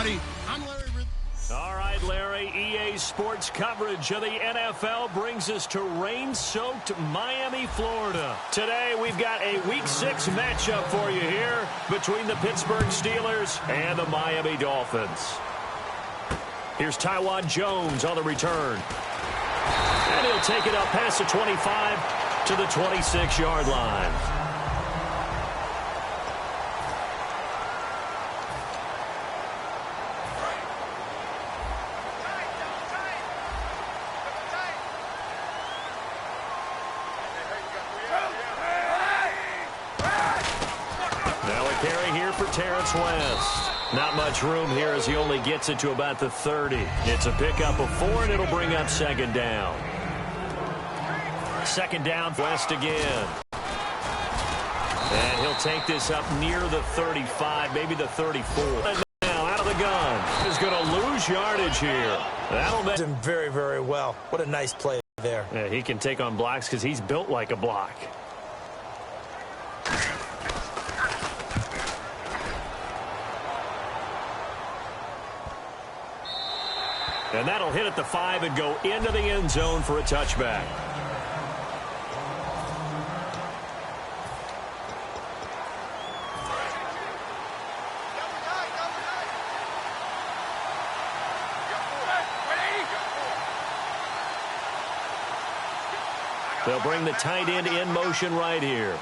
everybody. I'm Larry Ridley. All right, Larry, EA Sports coverage of the NFL brings us to rain-soaked Miami, Florida. Today, we've got a Week 6 matchup for you here between the Pittsburgh Steelers and the Miami Dolphins. Here's Taiwan Jones on the return. And he'll take it up past the 25 to the 26-yard line. Terrence West. Not much room here as he only gets it to about the 30. It's a pickup of 4, and it'll bring up second down. Second down, West again. And he'll take this up near the 35, maybe the 34. And now out of the gun. Is going to lose yardage here. That'll make him very, very well. What a nice play there. Yeah, he can take on blocks because he's built like a block. And that'll hit at the 5 and go into the end zone for a touchback. They'll bring the tight end in motion right here.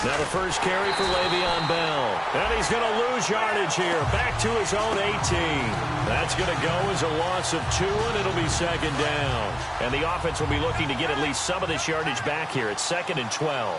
Now the first carry for Le'Veon Bell. And he's going to lose yardage here. Back to his own 18. That's going to go as a loss of 2, and it'll be second down. And the offense will be looking to get at least some of this yardage back here. It's 2nd and 12.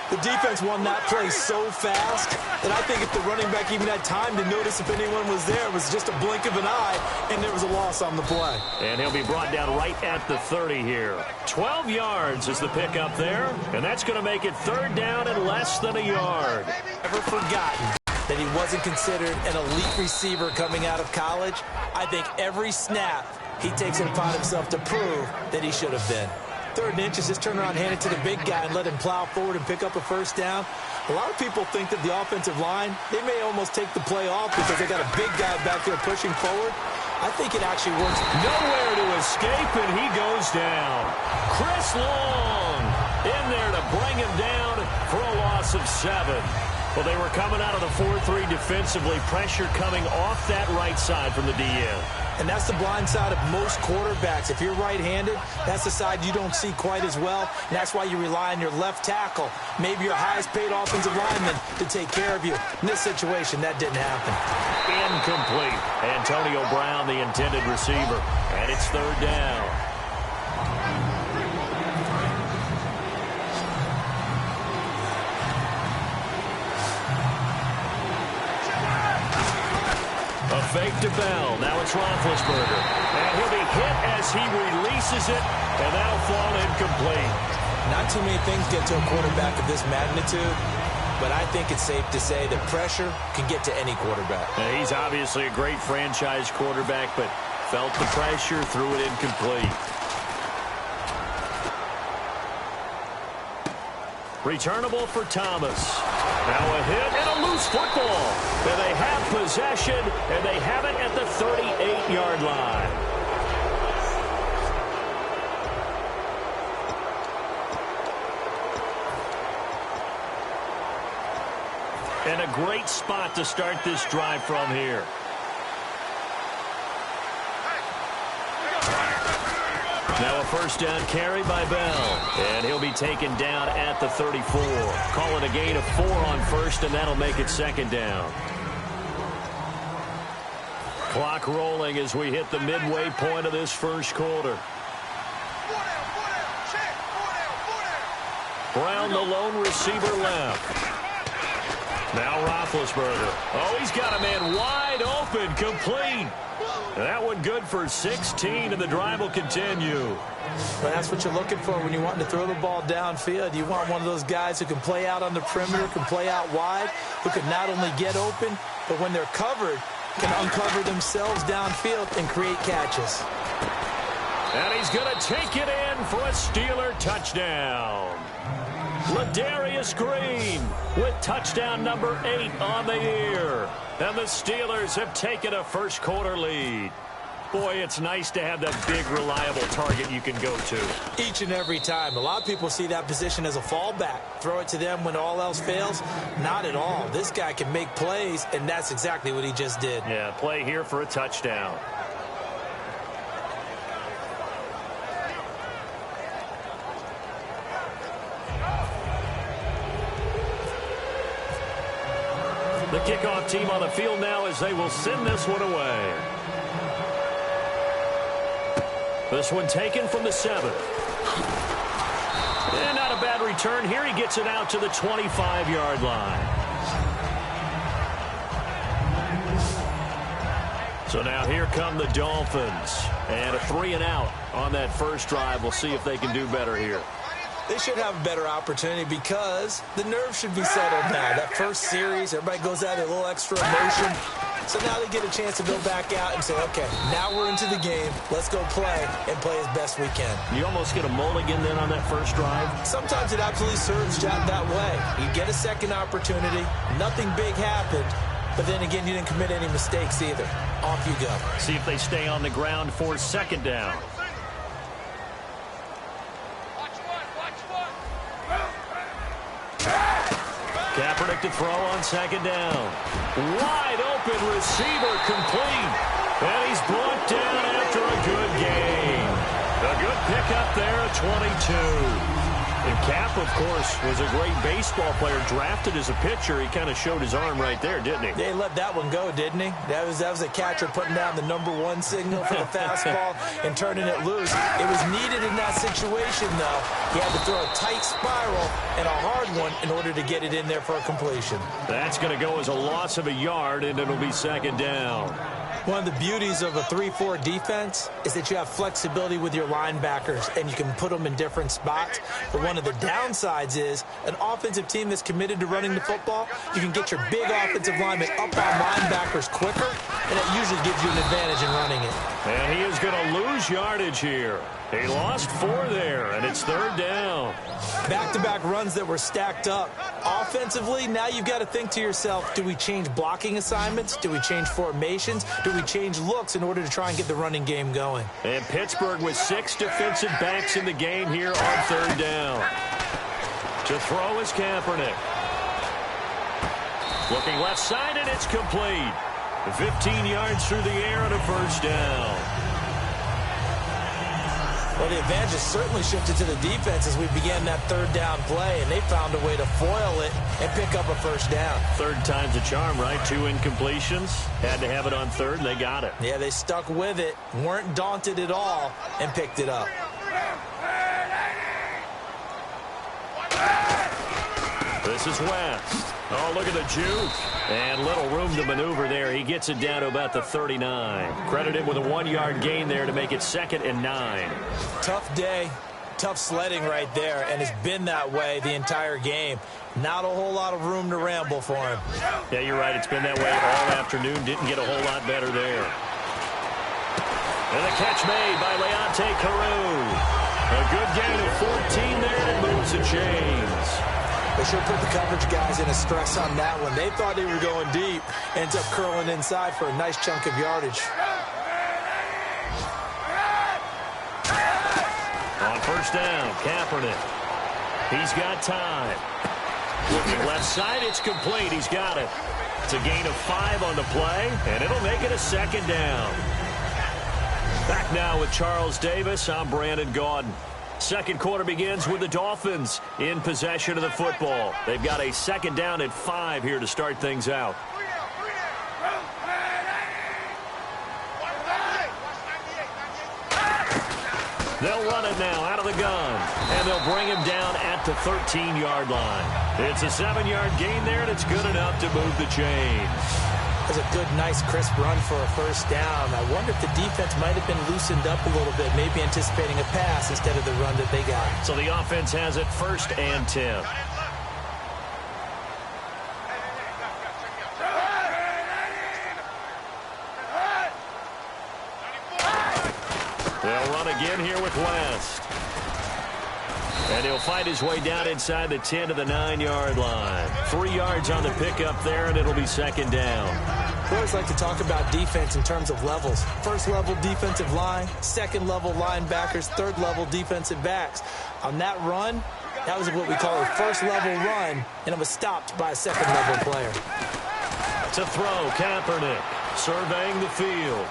The defense won that play so fast that I think if the running back even had time to notice if anyone was there, it was just a blink of an eye, and there was a loss on the play. And he'll be brought down right at the 30 here. 12 yards is the pickup there, and that's going to make it third down and less than a yard. Never forgotten that he wasn't considered an elite receiver coming out of college. I think every snap he takes it upon himself to prove that he should have been. 3rd and inches, just turn around, hand it to the big guy, and let him plow forward and pick up a first down. A lot of people think that the offensive line, they may almost take the play off because they got a big guy back there pushing forward. I think it actually works. Nowhere to escape, and he goes down. Chris Long in there to bring him down for a loss of 7. Well, they were coming out of the 4-3 defensively. Pressure coming off that right side from the DN. And that's the blind side of most quarterbacks. If you're right-handed, that's the side you don't see quite as well. And that's why you rely on your left tackle, maybe your highest-paid offensive lineman, to take care of you. In this situation, that didn't happen. Incomplete. Antonio Brown, the intended receiver. And it's third down. A fake to Bell. Now it's Roethlisberger. And he'll be hit as he releases it, and that'll fall incomplete. Not too many things get to a quarterback of this magnitude, but I think it's safe to say that pressure can get to any quarterback. Now, he's obviously a great franchise quarterback, but felt the pressure, threw it incomplete. Returnable for Thomas. Now a hit and a loose football. And they have possession, and they have it at the 38-yard line. And a great spot to start this drive from here. Now a first down carry by Bell. And he'll be taken down at the 34. Call it a gain of 4 on first, and that'll make it second down. Clock rolling as we hit the midway point of this first quarter. Brown, the lone receiver, left. Now Roethlisberger. Oh, he's got a man wide open, complete. That one good for 16, and the drive will continue. Well, that's what you're looking for when you want to throw the ball downfield. You want one of those guys who can play out on the perimeter, can play out wide, who can not only get open, but when they're covered, can uncover themselves downfield and create catches. And he's going to take it in for a Steeler touchdown. Ladarius Green with touchdown number 8 on the year. And the Steelers have taken a first-quarter lead. Boy, it's nice to have that big, reliable target you can go to. Each and every time. A lot of people see that position as a fallback. Throw it to them when all else fails. Not at all. This guy can make plays, and that's exactly what he just did. Yeah, play here for a touchdown. The kickoff team on the field now as they will send this one away. This one taken from the 7. And not a bad return here. He gets it out to the 25-yard line. So now here come the Dolphins. And a 3-and-out on that first drive. We'll see if they can do better here. They should have a better opportunity because the nerves should be settled now. That first series, everybody goes out with a little extra emotion. So now they get a chance to go back out and say, okay, now we're into the game. Let's go play and play as best we can. You almost get a mulligan then on that first drive? Sometimes it absolutely serves that way. You get a second opportunity. Nothing big happened. But then again, you didn't commit any mistakes either. Off you go. See if they stay on the ground for second down. Kaepernick to throw on second down. Wide open receiver complete. And he's brought down after a good gain. A good pickup there at 22. And Cap, of course, was a great baseball player. Drafted as a pitcher. He kind of showed his arm right there, didn't he? They let that one go, didn't he? That was a catcher putting down the #1 signal for the fastball and turning it loose. It was needed in that situation, though. He had to throw a tight spiral and a hard one in order to get it in there for a completion. That's going to go as a loss of a yard, and it'll be second down. One of the beauties of a 3-4 defense is that you have flexibility with your linebackers, and you can put them in different spots. But one of the downsides is an offensive team that's committed to running the football, you can get your big offensive linemen up on linebackers quicker, and that usually gives you an advantage in running it. And he is going to lose yardage here. He lost 4 there, and it's third down. Back-to-back runs that were stacked up. Offensively, now you've got to think to yourself, do we change blocking assignments? Do we change formations? Do we change looks in order to try and get the running game going? And Pittsburgh with 6 defensive backs in the game here on third down. To throw is Kaepernick. Looking left side, and it's complete. 15 yards through the air and a first down. Well, the advantage has certainly shifted to the defense as we began that third down play, and they found a way to foil it and pick up a first down. Third time's a charm, right? 2 incompletions. Had to have it on third, and they got it. Yeah, they stuck with it, weren't daunted at all, and picked it up. This is West. Oh, look at the juke. And little room to maneuver there. He gets it down to about the 39. Credit him with a 1-yard gain there to make it 2nd and 9. Tough day, tough sledding right there, and it's been that way the entire game. Not a whole lot of room to ramble for him. Yeah, you're right. It's been that way all afternoon. Didn't get a whole lot better there. And the catch made by Leonte Carroo. A good gain of 14 there, and it moves the chains. They should put the coverage guys in a stress on that one. They thought they were going deep. Ends up curling inside for a nice chunk of yardage. On first down, Kaepernick. He's got time. Looking left side, it's complete. He's got it. It's a gain of 5 on the play, and it'll make it a second down. Back now with Charles Davis. I'm Brandon Gaudin. Second quarter begins with the Dolphins in possession of the football. They've got a second down at 5 here to start things out. They'll run it now out of the gun, and they'll bring him down at the 13-yard line. It's a 7-yard gain there, and it's good enough to move the chains. That's a good, nice, crisp run for a first down. I wonder if the defense might have been loosened up a little bit, maybe anticipating a pass instead of the run that they got. So the offense has it 1st and 10. They'll run again here with West. And he'll fight his way down inside the 10 to the 9-yard line. 3 yards on the pickup there, and it'll be second down. We always like to talk about defense in terms of levels. First level defensive line, second level linebackers, third level defensive backs. On that run, that was what we call a first level run, and it was stopped by a second level player. To throw, Kaepernick surveying the field.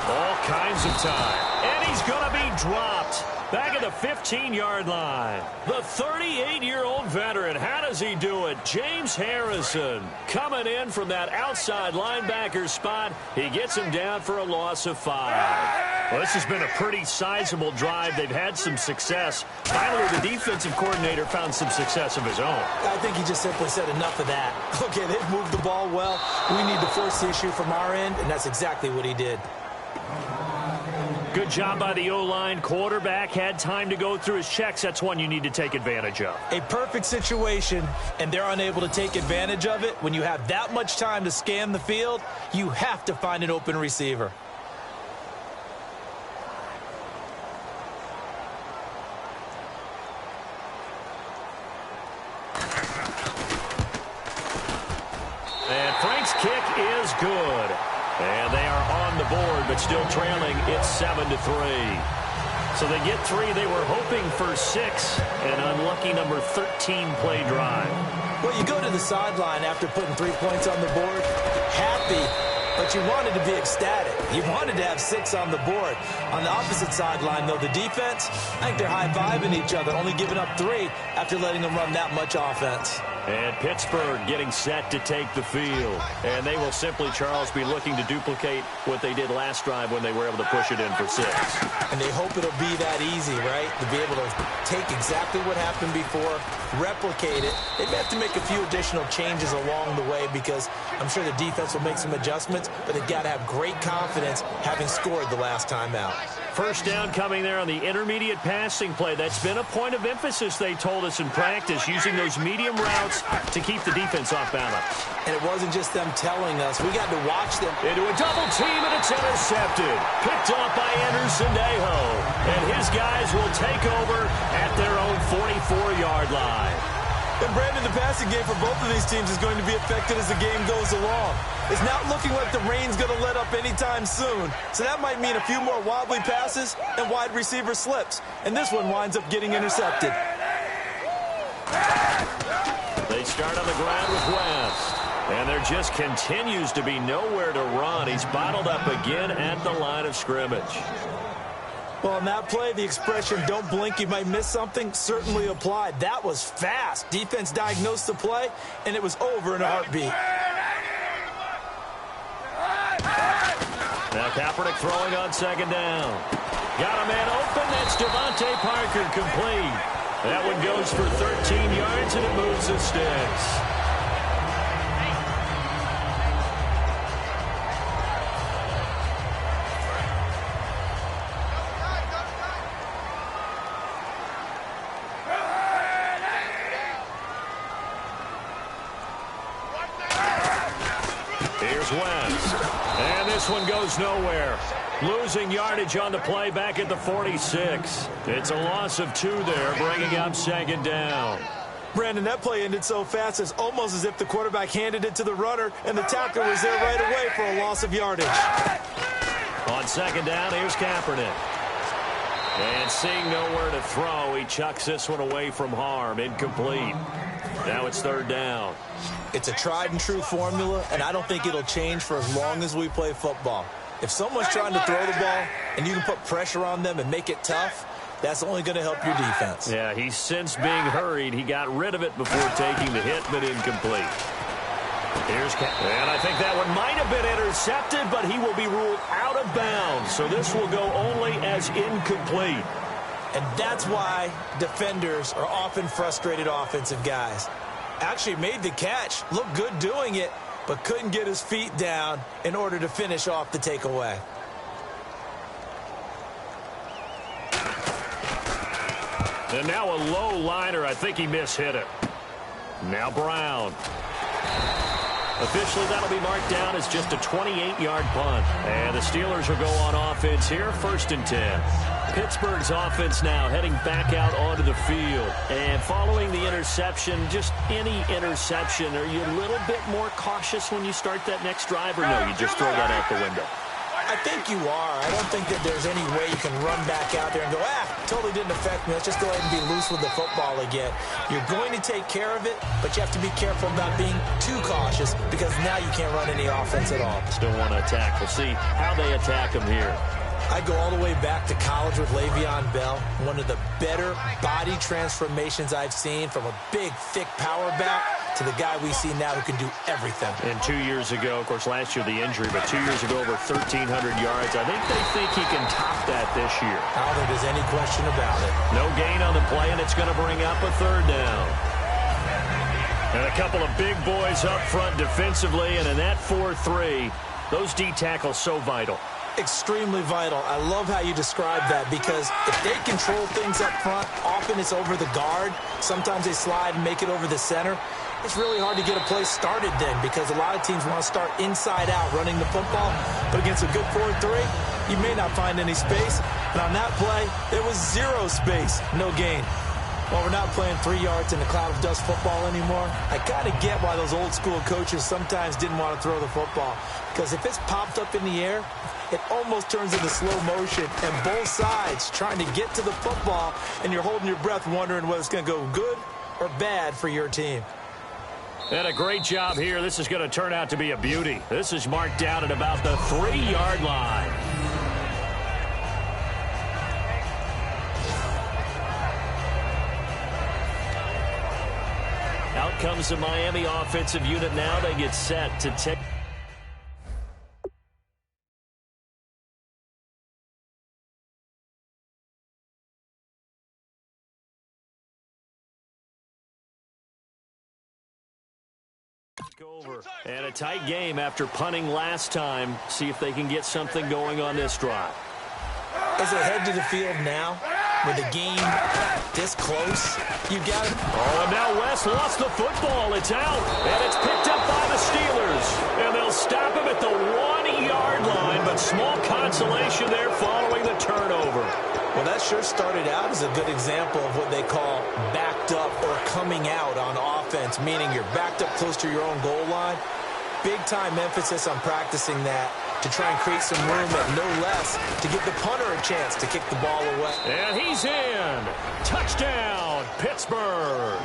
All kinds of time. And he's going to be dropped. Back at the 15-yard line. The 38-year-old veteran, how does he do it? James Harrison coming in from that outside linebacker spot. He gets him down for a loss of 5. Well, this has been a pretty sizable drive. They've had some success. Finally, the defensive coordinator found some success of his own. I think he just simply said enough of that. Okay, they've moved the ball well. We need to force the issue from our end, and that's exactly what he did. Good job by the O-line. Quarterback had time to go through his checks. That's one you need to take advantage of. A perfect situation, and they're unable to take advantage of it. When you have that much time to scan the field, you have to find an open receiver. And Frank's kick is good. And they are on the board, but still trailing. It's 7-3. So they get 3. They were hoping for 6. An unlucky number 13 play drive. Well, you go to the sideline after putting 3 points on the board, happy, but you wanted to be ecstatic. You wanted to have 6 on the board. On the opposite sideline, though, the defense, I think they're high-fiving each other, only giving up 3 after letting them run that much offense. And Pittsburgh getting set to take the field. And they will simply, Charles, be looking to duplicate what they did last drive when they were able to push it in for 6. And they hope it'll be that easy, right? To be able to take exactly what happened before, replicate it. They may have to make a few additional changes along the way because I'm sure the defense will make some adjustments, but they've got to have great confidence having scored the last time out. First down coming there on the intermediate passing play. That's been a point of emphasis, they told us in practice, using those medium routes to keep the defense off balance. And it wasn't just them telling us. We got to watch them. Into a double team, and it's intercepted. Picked off by Anderson Aho. And his guys will take over at their own 44-yard line. And Brandon, the passing game for both of these teams is going to be affected as the game goes along. It's not looking like the rain's going to let up anytime soon. So that might mean a few more wobbly passes and wide receiver slips. And this one winds up getting intercepted. They start on the ground with West. And there just continues to be nowhere to run. He's bottled up again at the line of scrimmage. Well, on that play, the expression, don't blink, you might miss something, certainly applied. That was fast. Defense diagnosed the play, and it was over in a heartbeat. Now Kaepernick throwing on second down. Got a man open. That's Devontae Parker complete. That one goes for 13 yards, and it moves the sticks. West. And this one goes nowhere. Losing yardage on the play back at the 46. It's a loss of 2 there, bringing up second down. Brandon, that play ended so fast, it's almost as if the quarterback handed it to the runner, and the tackler was there right away for a loss of yardage. On second down, here's Kaepernick. And seeing nowhere to throw, he chucks this one away from harm. Incomplete. Now it's third down. It's a tried-and-true formula, and I don't think it'll change for as long as we play football. If someone's trying to throw the ball and you can put pressure on them and make it tough, that's only going to help your defense. Yeah, he's since being hurried. He got rid of it before taking the hit, but incomplete. Here's and I think that one might have been intercepted, but he will be ruled out of bounds. So this will go only as incomplete. And that's why defenders are often frustrated offensive guys. Actually made the catch, looked good doing it, but couldn't get his feet down in order to finish off the takeaway. And now a low liner. I think he mishit it. Now Brown. Officially, that'll be marked down as just a 28-yard punt. And the Steelers will go on offense here, 1st and 10. Pittsburgh's offense now heading back out onto the field. And following the interception, just any interception, are you a little bit more cautious when you start that next drive, or no, you just throw that out the window? I think you are. I don't think that there's any way you can run back out there and go, totally didn't affect me. Let's just go ahead and be loose with the football again. You're going to take care of it, but you have to be careful about being too cautious because now you can't run any offense at all. Still want to attack. We'll see how they attack them here. I go all the way back to college with Le'Veon Bell, one of the better body transformations I've seen, from a big, thick power back to the guy we see now who can do everything. And 2 years ago, of course, last year the injury, but 2 years ago over 1,300 yards. I think they think he can top that this year. I don't think there's any question about it. No gain on the play, and it's going to bring up a 3rd down. And a couple of big boys up front defensively, and in that 4-3, those D tackles so vital. Extremely vital. I love how you describe that, because if they control things up front, often it's over the guard. Sometimes they slide and make it over the center. It's really hard to get a play started then, because a lot of teams want to start inside out running the football. But against a good 4-3, you may not find any space. And on that play, there was 0 space, no gain. Well, we're not playing 3 yards in a cloud of dust football anymore. I kind of get why those old school coaches sometimes didn't want to throw the football, because if it's popped up in the air, it almost turns into slow motion, and both sides trying to get to the football, and you're holding your breath wondering whether it's going to go good or bad for your team. And a great job here. This is going to turn out to be a beauty. This is marked down at about the 3-yard line. Out comes the Miami offensive unit now. They get set to take. Over. And a tight game after punting last time. See if they can get something going on this drive. As they head to the field now, with the game this close, you got it. Oh, and now West lost the football. It's out, and it's picked up by the Steelers. And they'll stop him at the 1-yard line, but small consolation there following the turnover. Well, that sure started out as a good example of what they call backed up or coming out on offense, meaning you're backed up close to your own goal line. Big-time emphasis on practicing that to try and create some room at no less to give the punter a chance to kick the ball away. And he's in. Touchdown, Pittsburgh.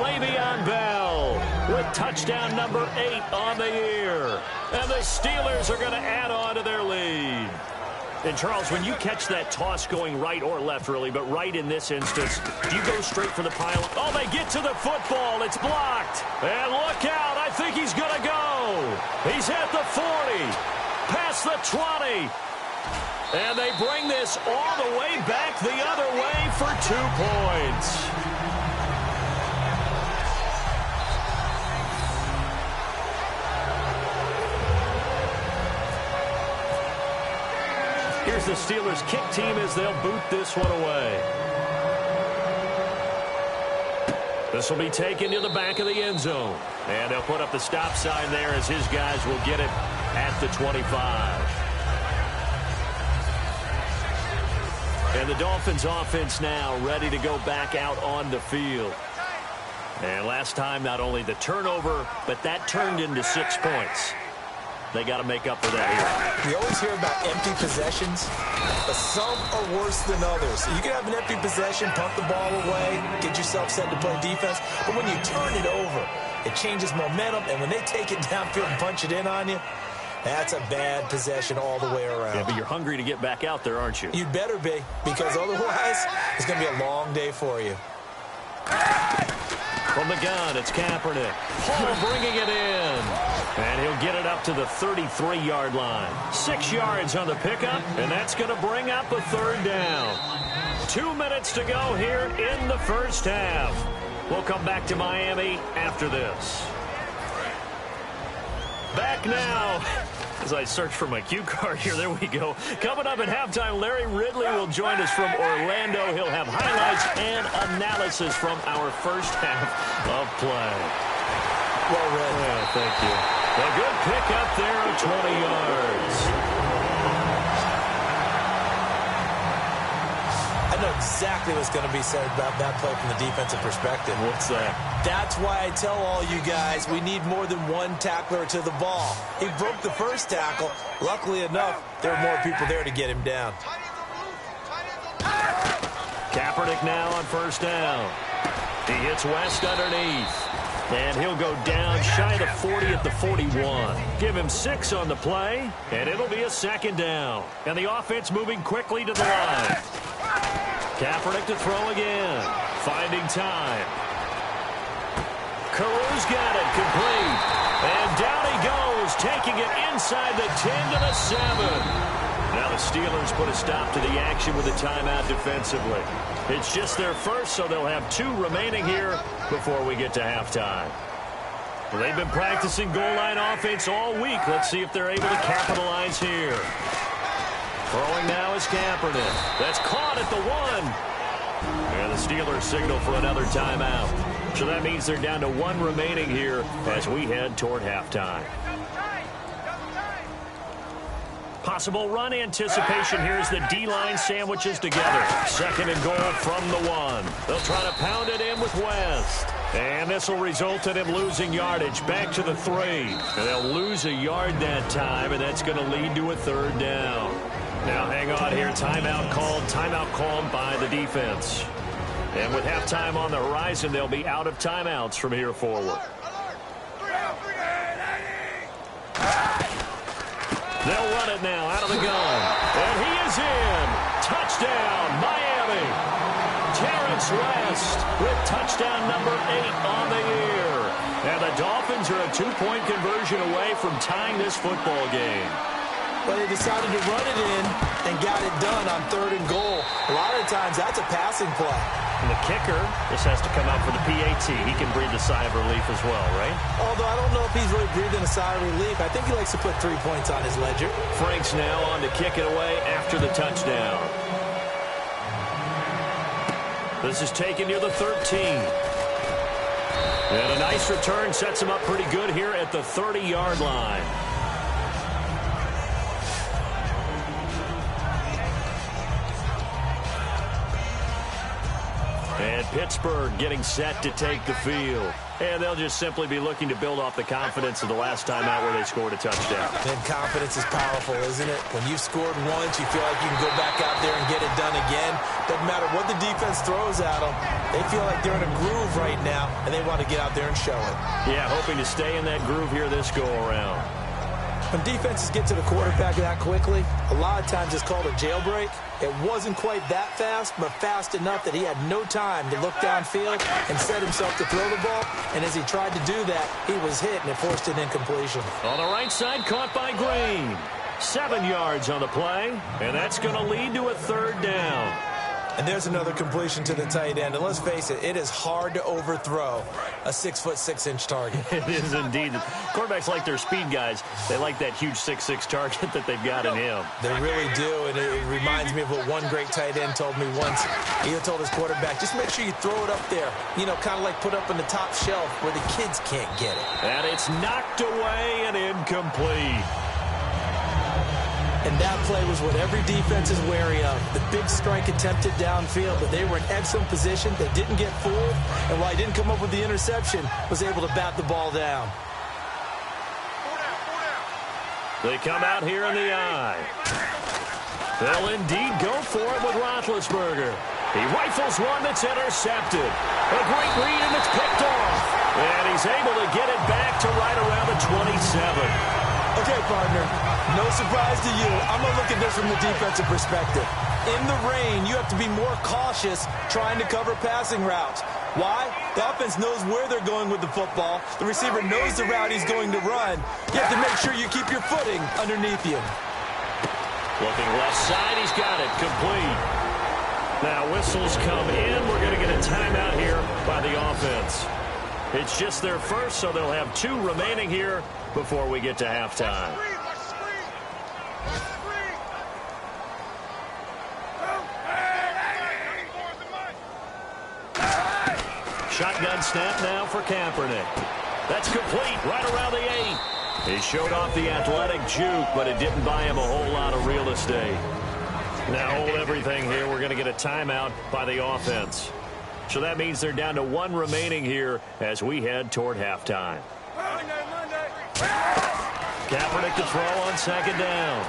Le'Veon Bell with touchdown number 8 on the year. And the Steelers are going to add on to their lead. And, Charles, when you catch that toss going right or left, really, but right in this instance, do you go straight for the pile? Oh, they get to the football. It's blocked. And look out. I think he's going to go. He's at the 40, past the 20. And they bring this all the way back the other way for 2 points. Here's the Steelers kick team as they'll boot this one away. This will be taken to the back of the end zone. And they'll put up the stop sign there as his guys will get it at the 25. And the Dolphins offense now ready to go back out on the field. And last time, not only the turnover, but that turned into 6 points. They got to make up for that here. We always hear about empty possessions, but some are worse than others. You can have an empty possession, pump the ball away, get yourself set to play defense, but when you turn it over, it changes momentum, and when they take it downfield and punch it in on you, that's a bad possession all the way around. Yeah, but you're hungry to get back out there, aren't you? You'd better be, because otherwise, it's going to be a long day for you. From the gun, it's Kaepernick. Hall bringing it in. And he'll get it up to the 33-yard line. 6 yards on the pickup, and that's going to bring up a 3rd down. 2 minutes to go here in the first half. We'll come back to Miami after this. Back now. As I search for my cue card here, there we go. Coming up at halftime, Larry Ridley will join us from Orlando. He'll have highlights and analysis from our first half of play. Well read. Yeah, thank you. A good pickup there of 20 yards. I know exactly what's going to be said about that play from the defensive perspective. What's that? That's why I tell all you guys we need more than one tackler to the ball. He broke the first tackle. Luckily enough, there were more people there to get him down. Kaepernick now on first down. He hits West underneath. And he'll go down shy of the 40 at the 41. Give him 6 on the play, and it'll be a second down. And the offense moving quickly to the line. Kaepernick to throw again. Finding time. Carew's got it complete. And down he goes, taking it inside the 10 to the 7. Now the Steelers put a stop to the action with a timeout defensively. It's just their first, so they'll have 2 remaining here before we get to halftime. Well, they've been practicing goal line offense all week. Let's see if they're able to capitalize here. Throwing now is Kaepernick. That's caught at the 1. And the Steelers signal for another timeout. So that means they're down to 1 remaining here as we head toward halftime. Possible run anticipation here as the D-line sandwiches together. Second and goal from the 1. They'll try to pound it in with West. And this will result in him losing yardage back to the 3. And they'll lose a yard that time, and that's going to lead to a third down. Now hang on here. Timeout called by the defense. And with halftime on the horizon, they'll be out of timeouts from here forward. They'll run it now out of the gun. And he is in. Touchdown, Miami. Terrence West with touchdown number 8 on the year. And the Dolphins are a 2-point conversion away from tying this football game. Well, they decided to run it in and got it done on 3rd and goal. A lot of times, that's a passing play. And the kicker just has to come out for the PAT. He can breathe a sigh of relief as well, right? Although I don't know if he's really breathing a sigh of relief. I think he likes to put 3 points on his ledger. Franks now on to kick it away after the touchdown. This is taken near the 13. And a nice return sets him up pretty good here at the 30-yard line. And Pittsburgh getting set to take the field. And they'll just simply be looking to build off the confidence of the last time out where they scored a touchdown. And confidence is powerful, isn't it? When you've scored once, you feel like you can go back out there and get it done again. Doesn't matter what the defense throws at them. They feel like they're in a groove right now, and they want to get out there and show it. Yeah, hoping to stay in that groove here this go-around. When defenses get to the quarterback that quickly, a lot of times it's called a jailbreak. It wasn't quite that fast, but fast enough that he had no time to look downfield and set himself to throw the ball. And as he tried to do that, he was hit, and it forced an incompletion. On the right side, caught by Green. 7 yards on the play, and that's going to lead to a third down. And there's another completion to the tight end. And let's face it, it is hard to overthrow a 6'6" target. It is indeed. Quarterbacks like their speed guys. They like that huge 6'6" target that they've got in him. They really do, and it reminds me of what one great tight end told me once. He told his quarterback, just make sure you throw it up there. You know, kind of like put up on the top shelf where the kids can't get it. And it's knocked away and incomplete. And that play was what every defense is wary of. The big strike attempted downfield, but they were in excellent position. They didn't get fooled, and while he didn't come up with the interception, was able to bat the ball down. They come out here in the eye. They'll indeed go for it with Roethlisberger. He rifles one that's intercepted. A great read, and it's picked off. And he's able to get it back to right around the 27. Okay, partner, no surprise to you. I'm going to look at this from the defensive perspective. In the rain, you have to be more cautious trying to cover passing routes. Why? The offense knows where they're going with the football. The receiver knows the route he's going to run. You have to make sure you keep your footing underneath you. Looking left side, he's got it complete. Now whistles come in. We're going to get a timeout here by the offense. It's just their first, so they'll have 2 remaining here before we get to halftime. Shotgun snap now for Kaepernick. That's complete right around the 8. He showed off the athletic juke, but it didn't buy him a whole lot of real estate. Now hold everything here. We're going to get a timeout by the offense. So that means they're down to 1 remaining here as we head toward halftime. Kaepernick to throw on second down.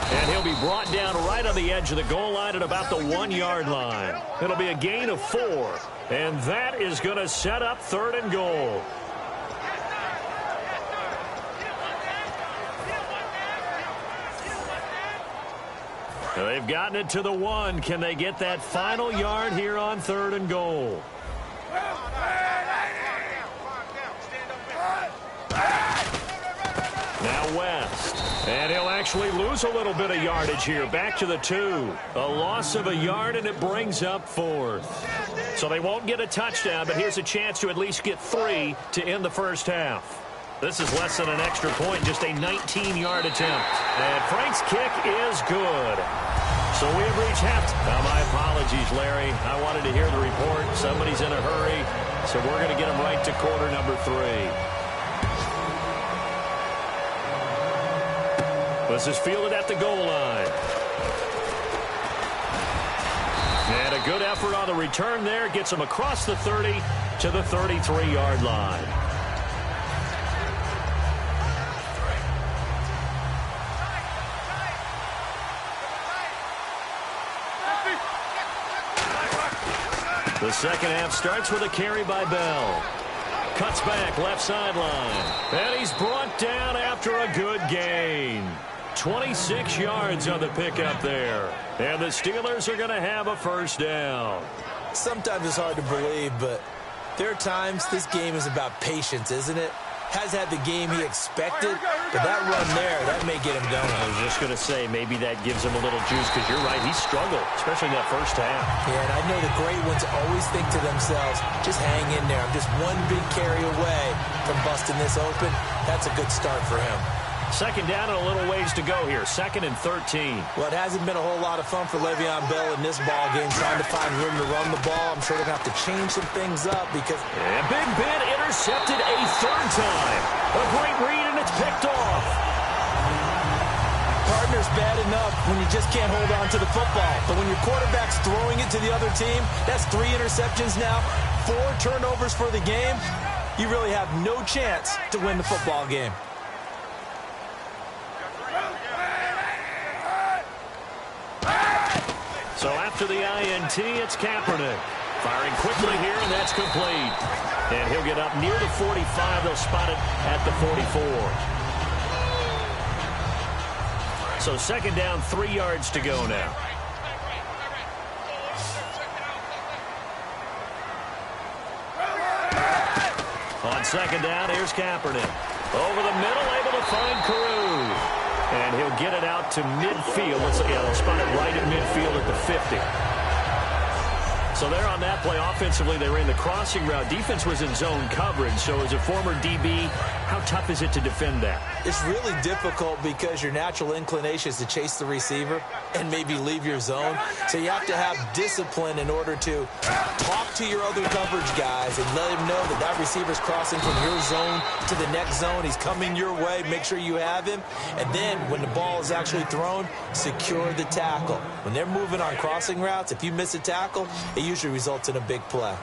And he'll be brought down right on the edge of the goal line at about the 1-yard line. It'll be a gain of 4. And that is going to set up 3rd and goal. They've gotten it to the 1. Can they get that final yard here on 3rd and goal? Now West. And he'll actually lose a little bit of yardage here. Back to the 2. A loss of a yard, and it brings up 4th. So they won't get a touchdown, but here's a chance to at least get 3 to end the first half. This is less than an extra point, just a 19-yard attempt. And Frank's kick is good. So we have reached half. Now, my apologies, Larry. I wanted to hear the report. Somebody's in a hurry, so we're going to get him right to quarter number 3. This is fielded at the goal line. And a good effort on the return there. Gets him across the 30 to the 33-yard line. The second half starts with a carry by Bell. Cuts back, left sideline. And he's brought down after a good gain. 26 yards on the pickup there. And the Steelers are going to have a first down. Sometimes it's hard to believe, but there are times this game is about patience, isn't it? Has had the game he expected, but that run there, that may get him going. I was just going to say, maybe that gives him a little juice, because you're right, he struggled, especially in that first half. Yeah, and I know the great ones always think to themselves, just hang in there. I'm just one big carry away from busting this open. That's a good start for him. Second down and a little ways to go here. 2nd and 13. Well, it hasn't been a whole lot of fun for Le'Veon Bell in this ball game, trying to find room to run the ball. I'm sure they're going to have to change some things up because... And Big Ben intercepted a 3rd time. A great read, and it's picked off. Partner's bad enough when you just can't hold on to the football. But when your quarterback's throwing it to the other team, that's 3 interceptions now, 4 turnovers for the game. You really have no chance to win the football game. So after the INT, it's Kaepernick. Firing quickly here, and that's complete. And he'll get up near the 45. They'll spot it at the 44. So second down, 3 yards to go now. On second down, here's Kaepernick. Over the middle, able to find Carew. And he'll get it out to midfield. They'll spot it right at midfield at the 50. So there on that play, offensively, they ran the crossing route. Defense was in zone coverage. So as a former DB, how tough is it to defend that? It's really difficult because your natural inclination is to chase the receiver and maybe leave your zone. So you have to have discipline in order to talk to your other coverage guys and let him know that that receiver's crossing from your zone to the next zone. He's coming your way. Make sure you have him. And then when the ball is actually thrown, secure the tackle. When they're moving on crossing routes, if you miss a tackle, it usually results in a big play.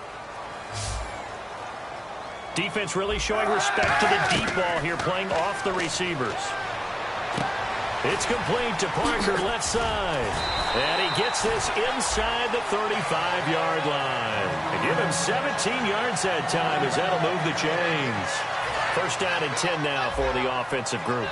Defense really showing respect to the deep ball here, playing off the receivers. It's complete to Parker, left side. And he gets this inside the 35-yard line. And give him 17 yards that time as that'll move the chains. First down and 10 now for the offensive group.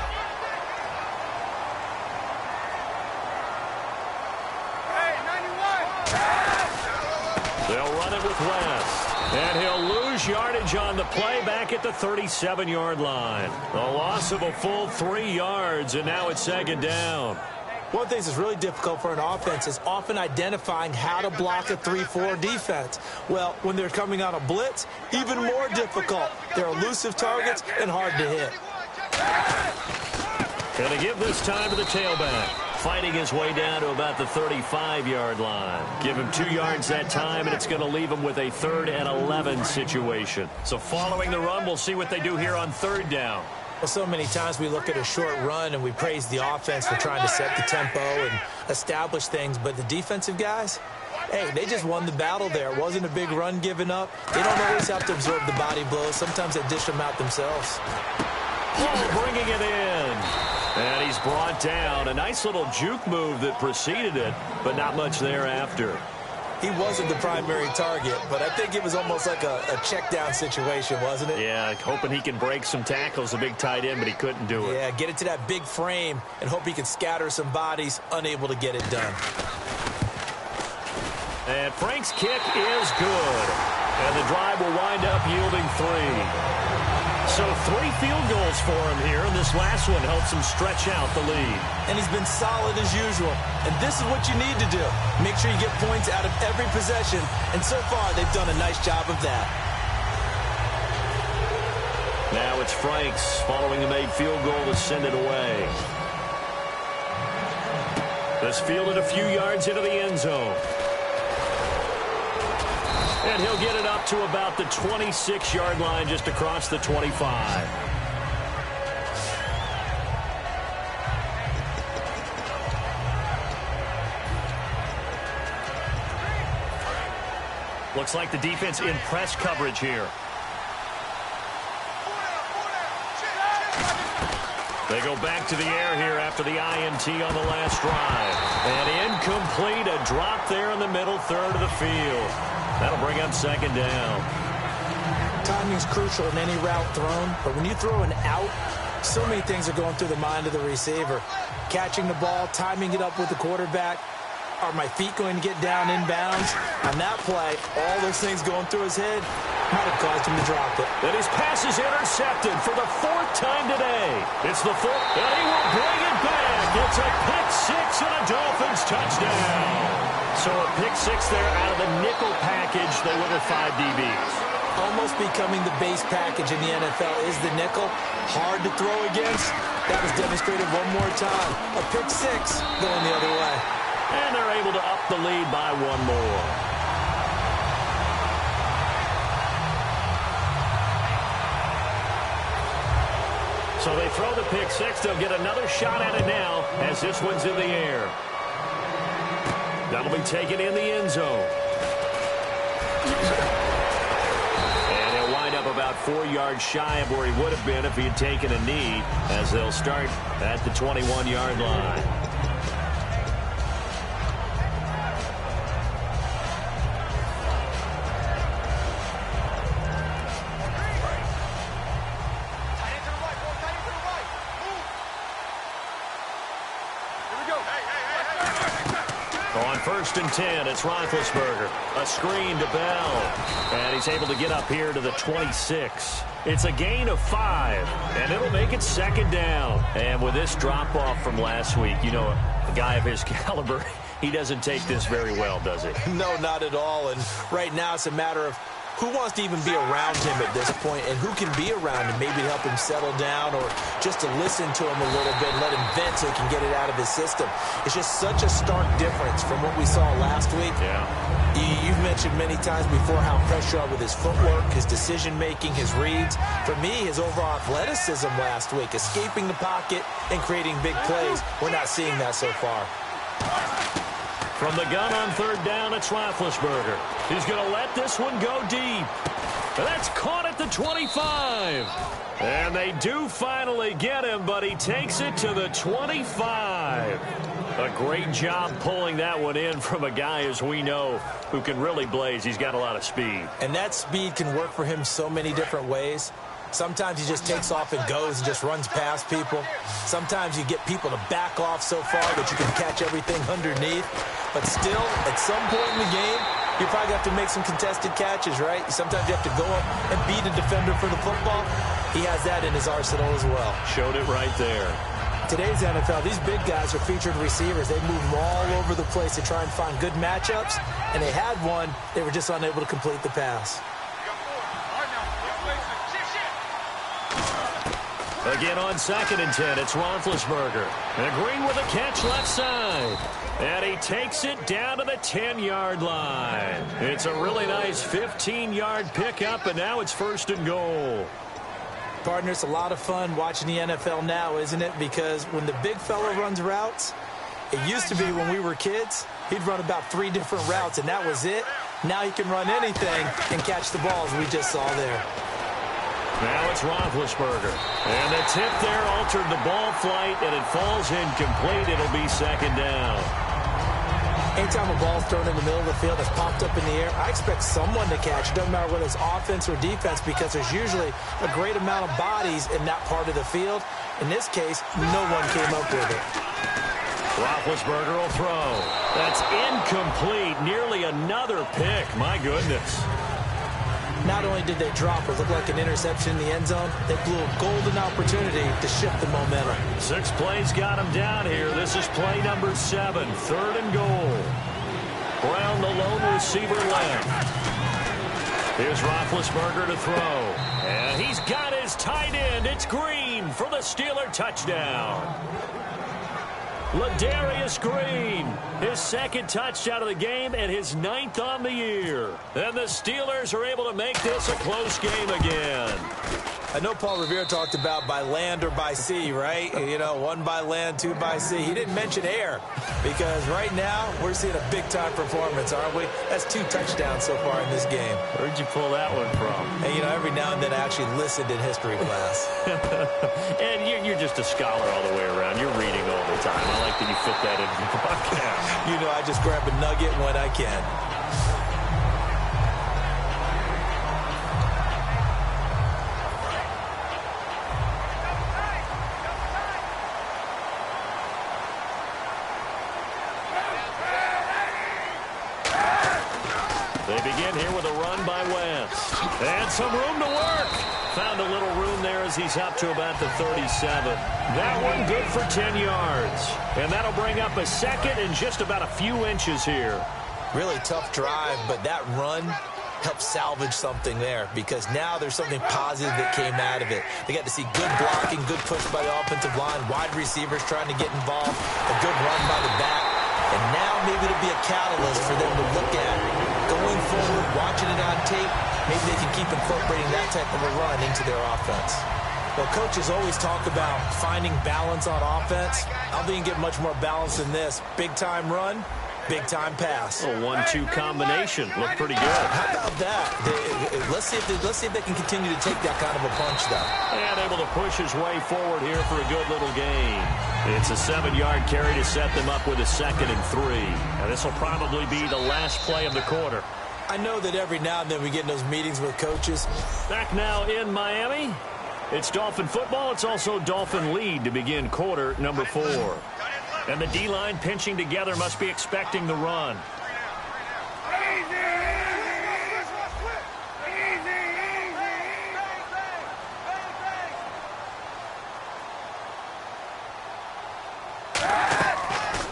They'll run it with West. And he'll lose yardage on the play back at the 37-yard line. A loss of a full 3 yards, and now it's second down. One thing that's really difficult for an offense is often identifying how to block a 3-4 defense. Well, when they're coming on a blitz, even more difficult. They're elusive targets and hard to hit. Going to give this time to the tailback. fighting his way down to about the 35-yard line. Give him 2 yards that time, and it's going to leave him with a 3rd and 11 situation. So following the run, we'll see what they do here on 3rd down. Well, so many times we look at a short run and we praise the offense for trying to set the tempo and establish things, but the defensive guys, hey, they just won the battle there. It wasn't a big run given up. They don't always have to absorb the body blows. Sometimes they dish them out themselves. Hall bringing it in. And he's brought down. A nice little juke move that preceded it, but not much thereafter. He wasn't the primary target, but I think it was almost like a check-down situation, wasn't it? Yeah, hoping he can break some tackles, a big tight end, but he couldn't do it. Yeah, get it to that big frame and hope he can scatter some bodies, unable to get it done. And Frank's kick is good. And the drive will wind up yielding 3. So 3 field goals for him here, and this last one helps him stretch out the lead. And he's been solid as usual. And this is what you need to do. Make sure you get points out of every possession. And so far, they've done a nice job of that. Now it's Franks following a made field goal to send it away. This fielded a few yards into the end zone. And he'll get it up to about the 26-yard line, just across the 25. Looks like the defense in press coverage here. They go back to the air here after the INT on the last drive. And incomplete, a drop there in the middle third of the field. That'll bring up 2nd down. Timing's crucial in any route thrown, but when you throw an out, so many things are going through the mind of the receiver. Catching the ball, timing it up with the quarterback. Are my feet going to get down inbounds? On that play, all those things going through his head might have caused him to drop it. And his pass is intercepted for the 4th time today. It's the 4th, and he will bring it back. It's a pick 6 and a Dolphins touchdown. So a pick 6 there out of the nickel package. They went with 5 DBs. Almost becoming the base package in the NFL is the nickel. Hard to throw against. That was demonstrated one more time. A pick 6 going the other way. And they're able to up the lead by 1 more. So they throw the pick 6. They'll get another shot at it now as this one's in the air. That'll be taken in the end zone. And he'll wind up about 4 yards shy of where he would have been if he had taken a knee, as they'll start at the 21-yard line. On 1st and 10, it's Roethlisberger. A screen to Bell. And he's able to get up here to the 26. It's a gain of 5, and it'll make it 2nd down. And with this drop-off from last week, you know, a guy of his caliber, he doesn't take this very well, does he? No, not at all. And right now it's a matter of who wants to even be around him at this point, and who can be around him, maybe to help him settle down or just to listen to him a little bit and let him vent so he can get it out of his system. It's just such a stark difference from what we saw last week. Yeah. You've mentioned many times before how impressed you are with his footwork, his decision-making, his reads. For me, his overall athleticism last week, escaping the pocket and creating big plays. We're not seeing that so far. From the gun on 3rd down, it's Roethlisberger. He's going to let this one go deep. That's caught at the 25. And they do finally get him, but he takes it to the 25. A great job pulling that one in from a guy, as we know, who can really blaze. He's got a lot of speed. And that speed can work for him so many different ways. Sometimes he just takes off and goes and just runs past people. Sometimes you get people to back off so far that you can catch everything underneath. But still, at some point in the game, you probably have to make some contested catches, right? Sometimes you have to go up and beat a defender for the football. He has that in his arsenal as well. Showed it right there. Today's NFL, these big guys are featured receivers. They move them all over the place to try and find good matchups. And they had one. They were just unable to complete the pass. Again on 2nd and 10, it's Roethlisberger. And Green with a catch left side. And he takes it down to the 10-yard line. It's a really nice 15-yard pickup, and now it's 1st and goal. Partner, it's a lot of fun watching the NFL now, isn't it? Because when the big fella runs routes, it used to be when we were kids, he'd run about 3 different routes, and that was it. Now he can run anything and catch the balls we just saw there. Now it's Roethlisberger. And the tip there altered the ball flight, and it falls incomplete. It'll be 2nd down. Anytime a ball's thrown in the middle of the field that's popped up in the air, I expect someone to catch. It doesn't matter whether it's offense or defense, because there's usually a great amount of bodies in that part of the field. In this case, no one came up with it. Roethlisberger will throw. That's incomplete. Nearly another pick. My goodness. Not only did they drop what looked like an interception in the end zone, they blew a golden opportunity to shift the momentum. 6 plays got him down here. This is play number 7, 3rd and goal. Brown, the lone receiver left. Here's Roethlisberger to throw. And he's got his tight end. It's Green for the Steeler touchdown. Ladarius Green, his 2nd touchdown of the game and his 9th on the year. And the Steelers are able to make this a close game again. I know Paul Revere talked about by land or by sea, right? You know, 1 by land, 2 by sea. He didn't mention air, because right now we're seeing a big-time performance, aren't we? That's 2 touchdowns so far in this game. Where'd you pull that one from? And, you know, every now and then I actually listened in history class. And you're just a scholar all the way around. You're reading all the time. I like that you fit that into the podcast. You know, I just grab a nugget when I can. They begin here with a run by West. And some room to work. Found a little room there as he's up to about the 37. That one good for 10 yards. And that'll bring up a 2nd and just about a few inches here. Really tough drive, but that run helped salvage something there, because now there's something positive that came out of it. They got to see good blocking, good push by the offensive line, wide receivers trying to get involved, a good run by the back. And now maybe it'll be a catalyst for them to look at going forward, watching it on tape. Maybe they can keep incorporating that type of a run into their offense. Well, coaches always talk about finding balance on offense. I don't think you can get much more balance than this. Big-time run, big-time pass. A 1-2 combination. Looked pretty good. How about that? Let's see if they can continue to take that kind of a punch, though. And able to push his way forward here for a good little gain. It's a 7-yard carry to set them up with a 2nd and 3. Now, this will probably be the last play of the quarter. I know that every now and then we get in those meetings with coaches. Back now in Miami. It's Dolphin football. It's also Dolphin lead to begin quarter number 4. And the D-line pinching together must be expecting the run.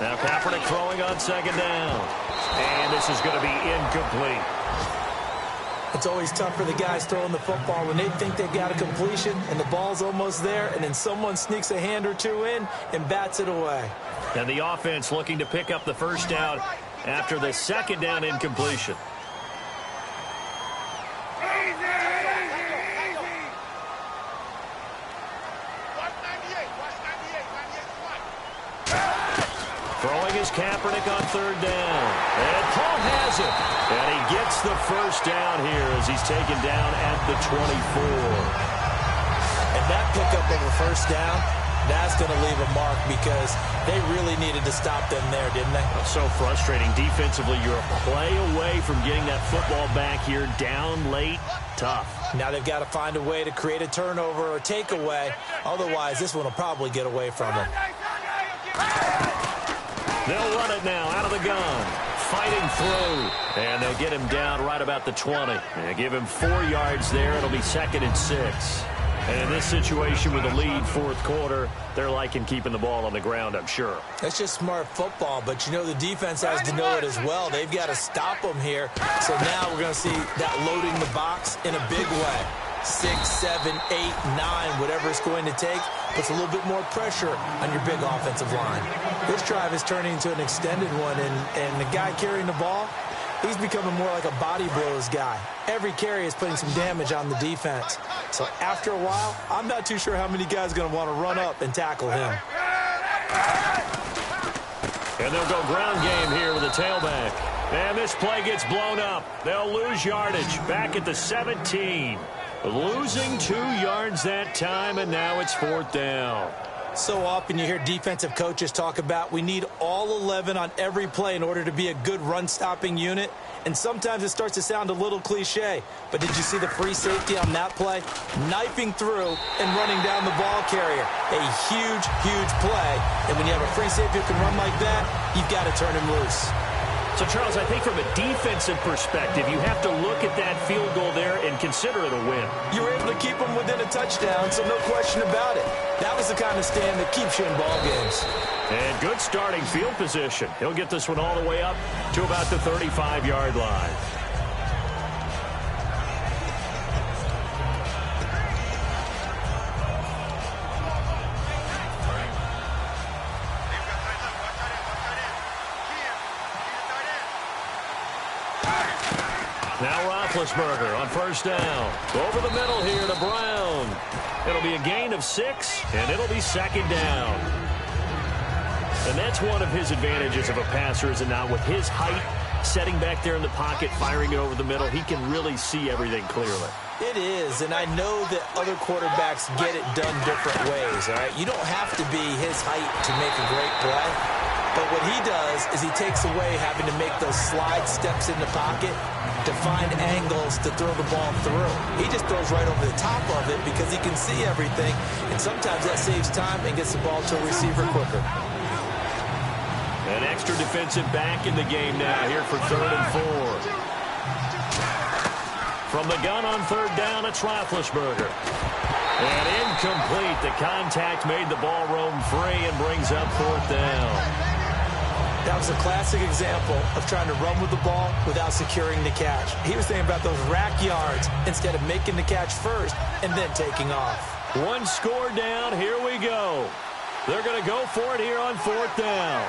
Now Kaepernick throwing on 2nd down. And this is going to be incomplete. It's always tough for the guys throwing the football when they think they've got a completion and the ball's almost there, and then someone sneaks a hand or 2 in and bats it away. And the offense looking to pick up the 1st down after the 2nd down incompletion. Throwing is Kaepernick on 3rd down. And Paul has it. And he gets the 1st down here as he's taken down at the 24. And that pickup of a 1st down, that's going to leave a mark, because they really needed to stop them there, didn't they? So frustrating. Defensively, you're a play away from getting that football back here down late. Tough. Now they've got to find a way to create a turnover or takeaway. Otherwise, this one will probably get away from them. They'll run it now out of the gun. Fighting through. And they'll get him down right about the 20. They give him 4 yards there. It'll be 2nd and 6. And in this situation with the lead 4th quarter, they're liking keeping the ball on the ground, I'm sure. That's just smart football, but you know the defense has to know it as well. They've got to stop them here. So now we're going to see that loading the box in a big way. 6, 7, 8, 9, whatever it's going to take, puts a little bit more pressure on your big offensive line. This drive is turning into an extended one, and the guy carrying the ball, he's becoming more like a body blows guy. Every carry is putting some damage on the defense. So after a while, I'm not too sure how many guys are going to want to run up and tackle him. And they'll go ground game here with the tailback. And this play gets blown up. They'll lose yardage back at the 17. Losing 2 yards that time, and now it's 4th down. So often you hear defensive coaches talk about we need all 11 on every play in order to be a good run-stopping unit. And sometimes it starts to sound a little cliche. But did you see the free safety on that play? Knifing through and running down the ball carrier. A huge, huge play. And when you have a free safety who can run like that, you've got to turn him loose. So, Charles, I think from a defensive perspective, you have to look at that field goal there and consider it a win. You were able to keep them within a touchdown, so no question about it. That was the kind of stand that keeps you in ball games. And good starting field position. He'll get this one all the way up to about the 35-yard line. Now Roethlisberger on 1st down. Over the middle here to Brown. It'll be a gain of 6, and it'll be 2nd down. And that's one of his advantages of a passer, is it not? With his height, setting back there in the pocket, firing it over the middle, he can really see everything clearly. It is, and I know that other quarterbacks get it done different ways, all right? You don't have to be his height to make a great play. But what he does is he takes away having to make those slide steps in the pocket to find angles to throw the ball through. He just throws right over the top of it because he can see everything, and sometimes that saves time and gets the ball to a receiver quicker. An extra defensive back in the game now here for 3rd and 4. From the gun on 3rd down, it's Roethlisberger. And incomplete. The contact made the ball roam free and brings up 4th down. That was a classic example of trying to run with the ball without securing the catch. He was thinking about those rack yards instead of making the catch first and then taking off. 1 score down. Here we go. They're going to go for it here on 4th down.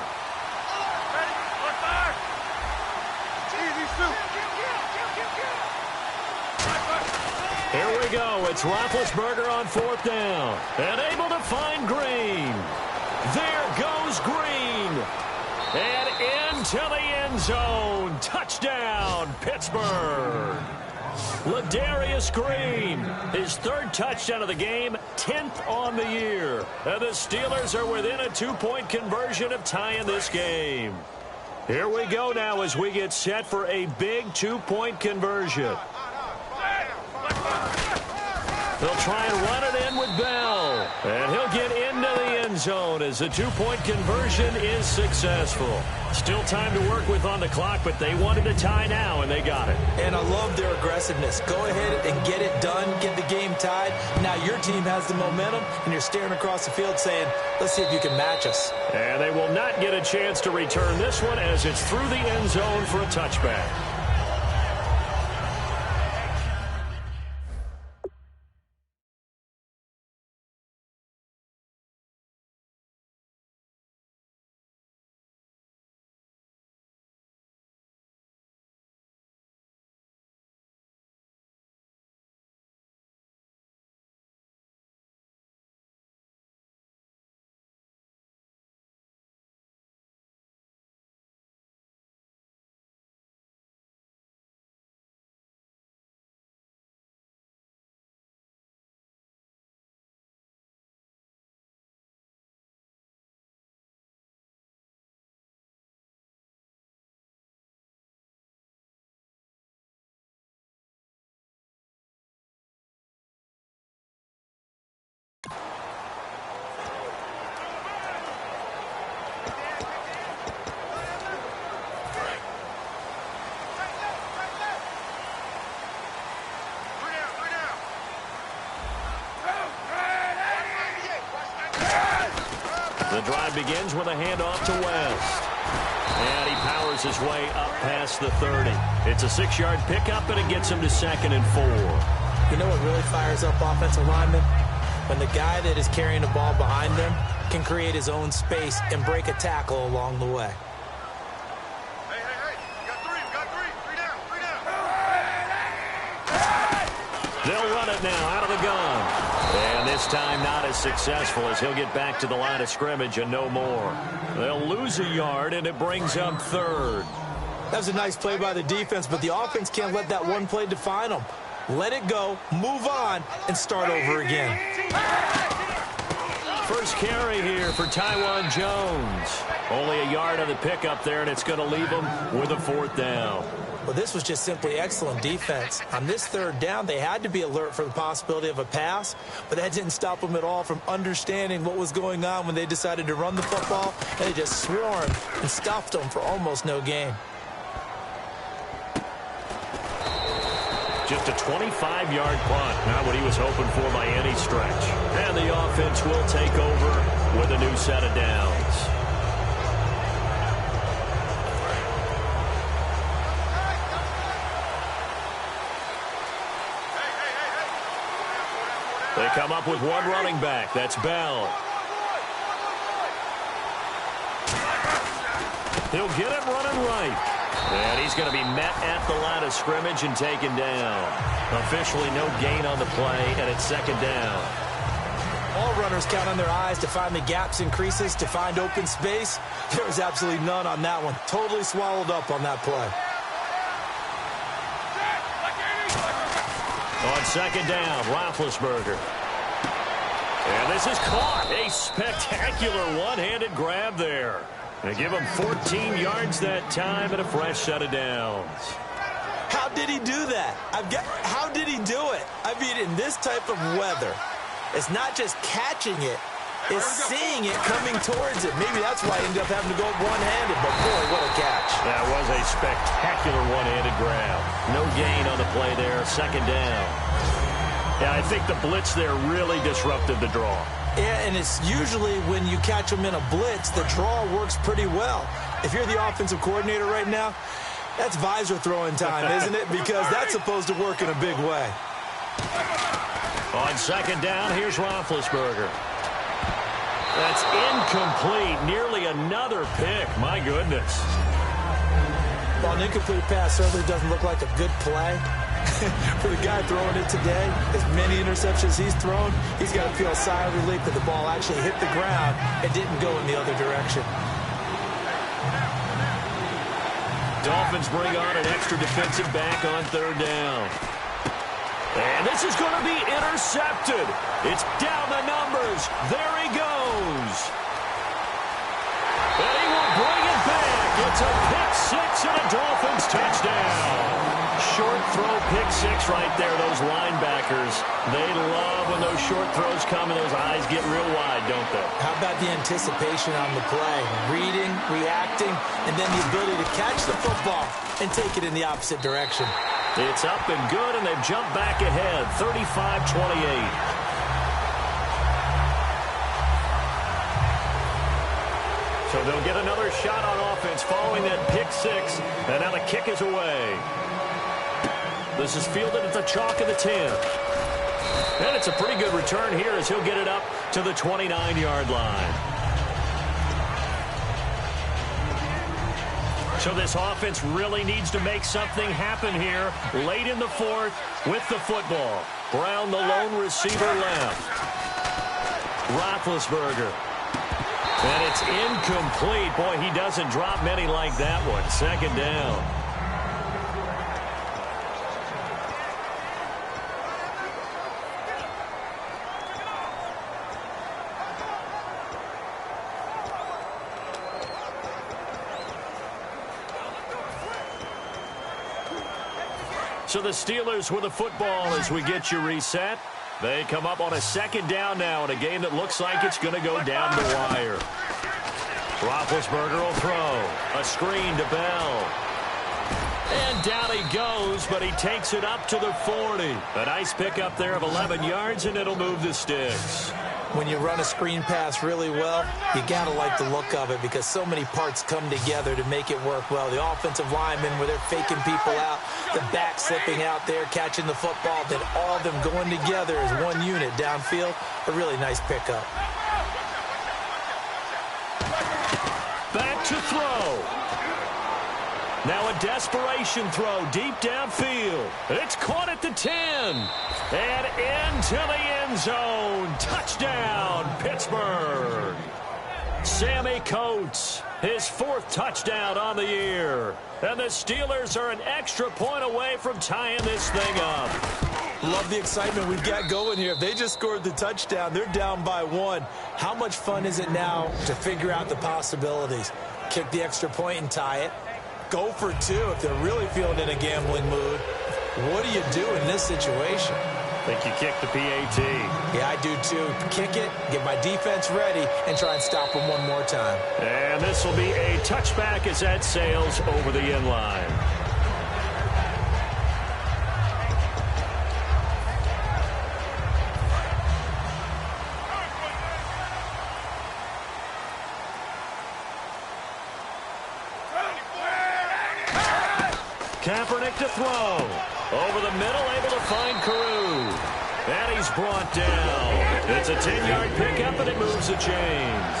Here we go. It's Roethlisberger on 4th down. And able to find Green. There goes Green. And into the end zone. Touchdown, Pittsburgh. Ladarius Green, his 3rd touchdown of the game, 10th on the year. And the Steelers are within a 2-point conversion of tying this game. Here we go now as we get set for a big 2-point conversion. They'll try and run it in with Bell. And he'll get into the end zone as the 2-point conversion is successful. Still time to work with on the clock, but they wanted a tie now, and they got it. And I love their aggressiveness. Go ahead and get it done, get the game tied. Now your team has the momentum, and you're staring across the field saying, let's see if you can match us. And they will not get a chance to return this one as it's through the end zone for a touchback. The drive begins with a handoff to West. And he powers his way up past the 30. It's a 6-yard pickup, and it gets him to 2nd and 4. You know what really fires up offensive linemen? When the guy that is carrying the ball behind them can create his own space and break a tackle along the way. Hey, we got three. Three down. They'll run it now out of the gun. And this time not as successful as he'll get back to the line of scrimmage and no more. They'll lose a yard, and it brings up third. That was a nice play by the defense, but the offense can't let that one play define them. Let it go, move on, and start over again. First carry here for Taiwan Jones. Only a yard on the pickup there, and it's going to leave him with a fourth down. Well, this was just simply excellent defense. On this third down, they had to be alert for the possibility of a pass, but that didn't stop them at all from understanding what was going on when they decided to run the football, and they just swarmed and stuffed them for almost no gain. Just a 25-yard punt, not what he was hoping for by any stretch. And the offense will take over with a new set of downs. They come up with one running back. That's Bell. He'll get it running right. And he's going to be met at the line of scrimmage and taken down. Officially no gain on the play, and it's second down. All runners count on their eyes to find the gaps and creases, to find open space. There was absolutely none on that one. Totally swallowed up on that play. On second down, Roethlisberger. And this is caught. A spectacular one-handed grab there. They give him 14 yards that time and a fresh set of downs. How did he do that? How did he do it? I mean, in this type of weather, it's not just catching it, it's seeing it coming towards it. Maybe that's why he ended up having to go one-handed, but boy, what a catch. That was a spectacular one-handed grab. No gain on the play there, second down. Yeah, I think the blitz there really disrupted the draw. Yeah, and it's usually when you catch them in a blitz, the draw works pretty well. If you're the offensive coordinator right now, that's visor throwing time, isn't it? Because that's supposed to work in a big way. On second down, here's Roethlisberger. That's incomplete. Nearly another pick. My goodness. Well, an incomplete pass certainly doesn't look like a good play. For the guy throwing it today, as many interceptions he's thrown, he's got to feel a sigh of relief that the ball actually hit the ground and didn't go in the other direction. Dolphins bring on an extra defensive back on third down. And this is going to be intercepted. It's down the numbers. There he goes. And he will bring it back. It's a pick six and a Dolphins touchdown. Short throw pick six right there. Those linebackers, they love when those short throws come and those eyes get real wide, don't they? How about the anticipation on the play? Reading, reacting, and then the ability to catch the football and take it in the opposite direction. It's up and good, and they've jumped back ahead, 35-28. So they'll get another shot on offense following that pick six, and now the kick is away. This is fielded at the chalk of the 10. And it's a pretty good return here as he'll get it up to the 29-yard line. So this offense really needs to make something happen here late in the fourth with the football. Brown, the lone receiver, left. Roethlisberger. And it's incomplete. Boy, he doesn't drop many like that one. Second down. So the Steelers with the football as we get you reset. They come up on a second down now in a game that looks like it's going to go down the wire. Roethlisberger will throw. A screen to Bell. And down he goes, but he takes it up to the 40. A nice pickup there of 11 yards, and it'll move the sticks. When you run a screen pass really well, you got to like the look of it because so many parts come together to make it work well. The offensive linemen, where they're faking people out, the back slipping out there, catching the football, then all of them going together as one unit downfield. A really nice pickup. Back to throw. Now a desperation throw deep downfield. It's caught at the 10. And into the end zone. Touchdown, Pittsburgh. Sammy Coates, his 4th touchdown on the year. And the Steelers are an extra point away from tying this thing up. Love the excitement we've got going here. If they just scored the touchdown, they're down by 1. How much fun is it now to figure out the possibilities? Kick the extra point and tie it. Go for 2 if they're really feeling in a gambling mood. What do you do in this situation? I think you kick the PAT. Yeah, I do too. Kick it, get my defense ready, and try and stop them one more time. And this will be a touchback as that sails over the end line. Kaepernick to throw. Over the middle, able to find Carew. And he's brought down. It's a 10-yard pickup, and it moves the chains.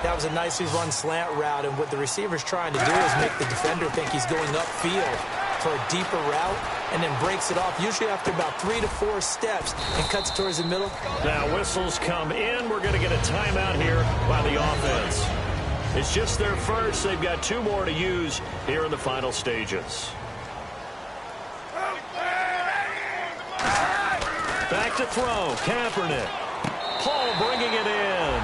That was a nicely run slant route, and what the receiver's trying to do is make the defender think he's going upfield for a deeper route, and then breaks it off, usually after about 3 to 4 steps, and cuts towards the middle. Now whistles come in. We're going to get a timeout here by the offense. It's just their first. They've got 2 more to use here in the final stages. Back to throw, Kaepernick. Hall bringing it in.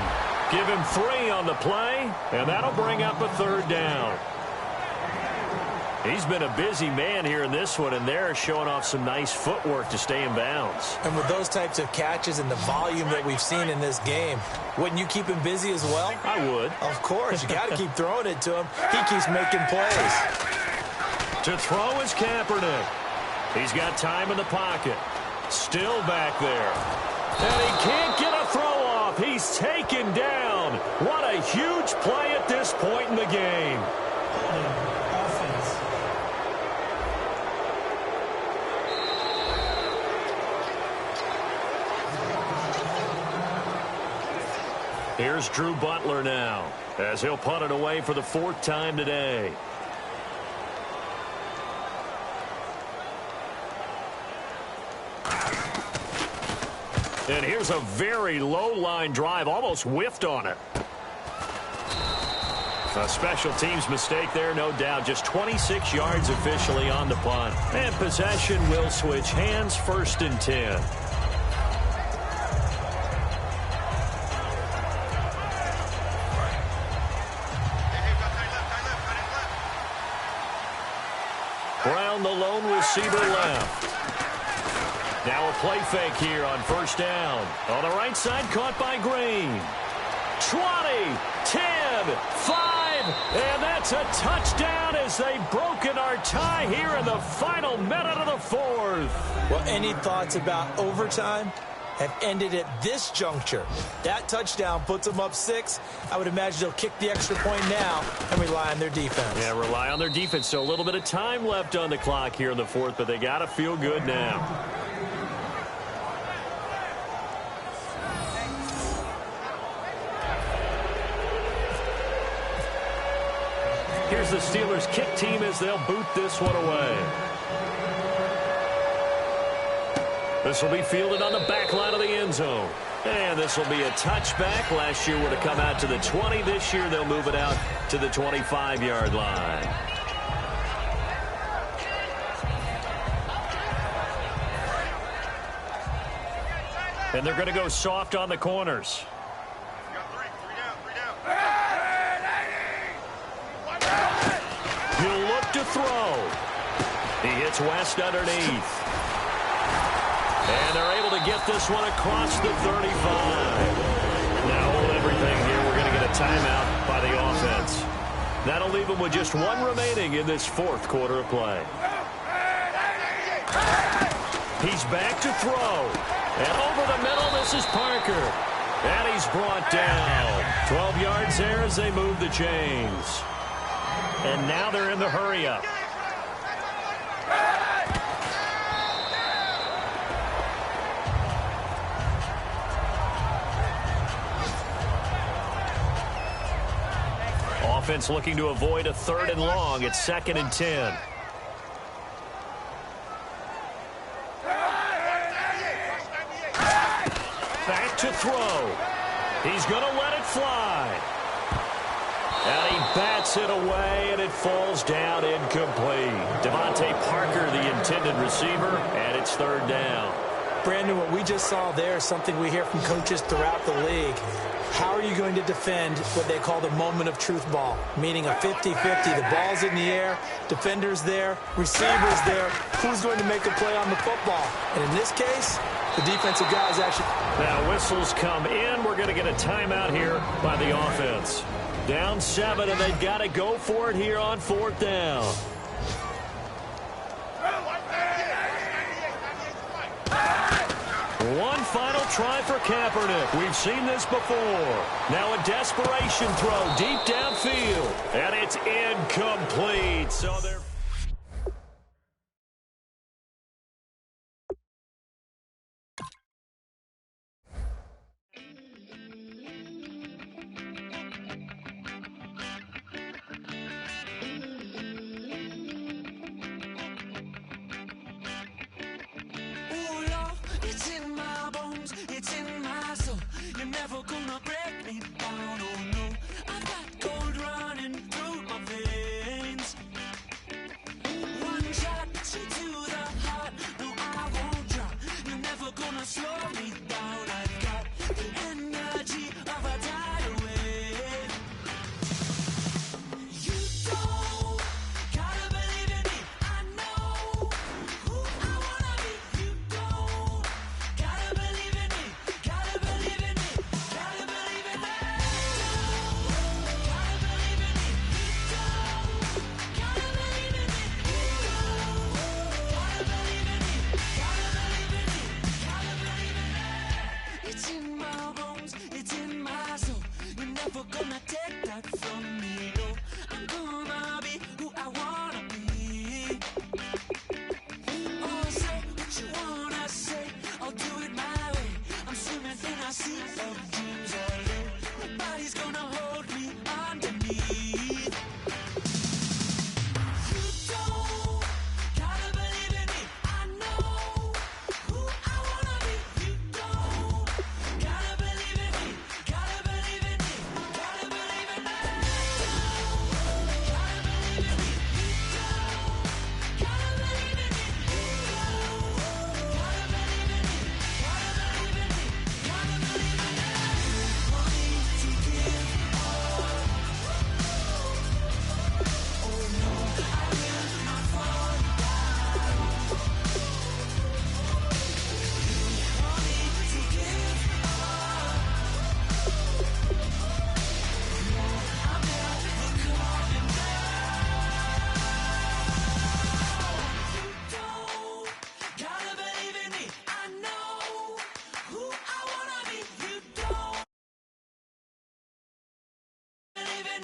Give him 3 on the play, and that'll bring up a 3rd down. He's been a busy man here in this one, and they're showing off some nice footwork to stay in bounds. And with those types of catches and the volume that we've seen in this game, wouldn't you keep him busy as well? I would. Of course. You got to keep throwing it to him. He keeps making plays. To throw is Kaepernick. He's got time in the pocket. Still back there. And he can't get a throw off. He's taken down. What a huge play at this point in the game. Here's Drew Butler now, as he'll punt it away for the 4th time today. And here's a very low-line drive, almost whiffed on it. A special teams mistake there, no doubt. Just 26 yards officially on the punt. And possession will switch hands, 1st and 10. Brown, the lone receiver, left. Now a play fake here on 1st down. On the right side, caught by Green. 20, 10, 5, and that's a touchdown as they've broken our tie here in the final minute of the 4th. Well, any thoughts about overtime? Have ended at this juncture. That touchdown puts them up 6. I would imagine they'll kick the extra point now and rely on their defense. Yeah, rely on their defense. So a little bit of time left on the clock here in the 4th, but they got to feel good now. Here's the Steelers kick team as they'll boot this one away. This will be fielded on the back line of the end zone. And this will be a touchback. Last year would have come out to the 20. This year they'll move it out to the 25-yard line. And they're going to go soft on the corners. He'll look to throw. He hits West underneath. And they're able to get this one across the 35. Now hold everything here. We're going to get a timeout by the offense. That'll leave them with just 1 remaining in this 4th quarter of play. He's back to throw. And over the middle, this is Parker. And he's brought down. 12 yards there as they move the chains. And now they're in the hurry-up. Offense looking to avoid a 3rd and long. It's 2nd and 10. Back to throw. He's going to let it fly. And he bats it away, and it falls down incomplete. Devontae Parker, the intended receiver, and it's 3rd down. Brandon, what we just saw there is something we hear from coaches throughout the league. How are you going to defend what they call the moment of truth ball, meaning a 50-50? The ball's in the air, defender's there, receiver's there. Who's going to make a play on the football? And in this case, the defensive guys actually... Now whistles come in. We're going to get a timeout here by the offense. Down 7, and they've got to go for it here on 4th down. One final try for Kaepernick. We've seen this before. Now a desperation throw deep downfield. And it's incomplete. So they're...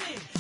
me.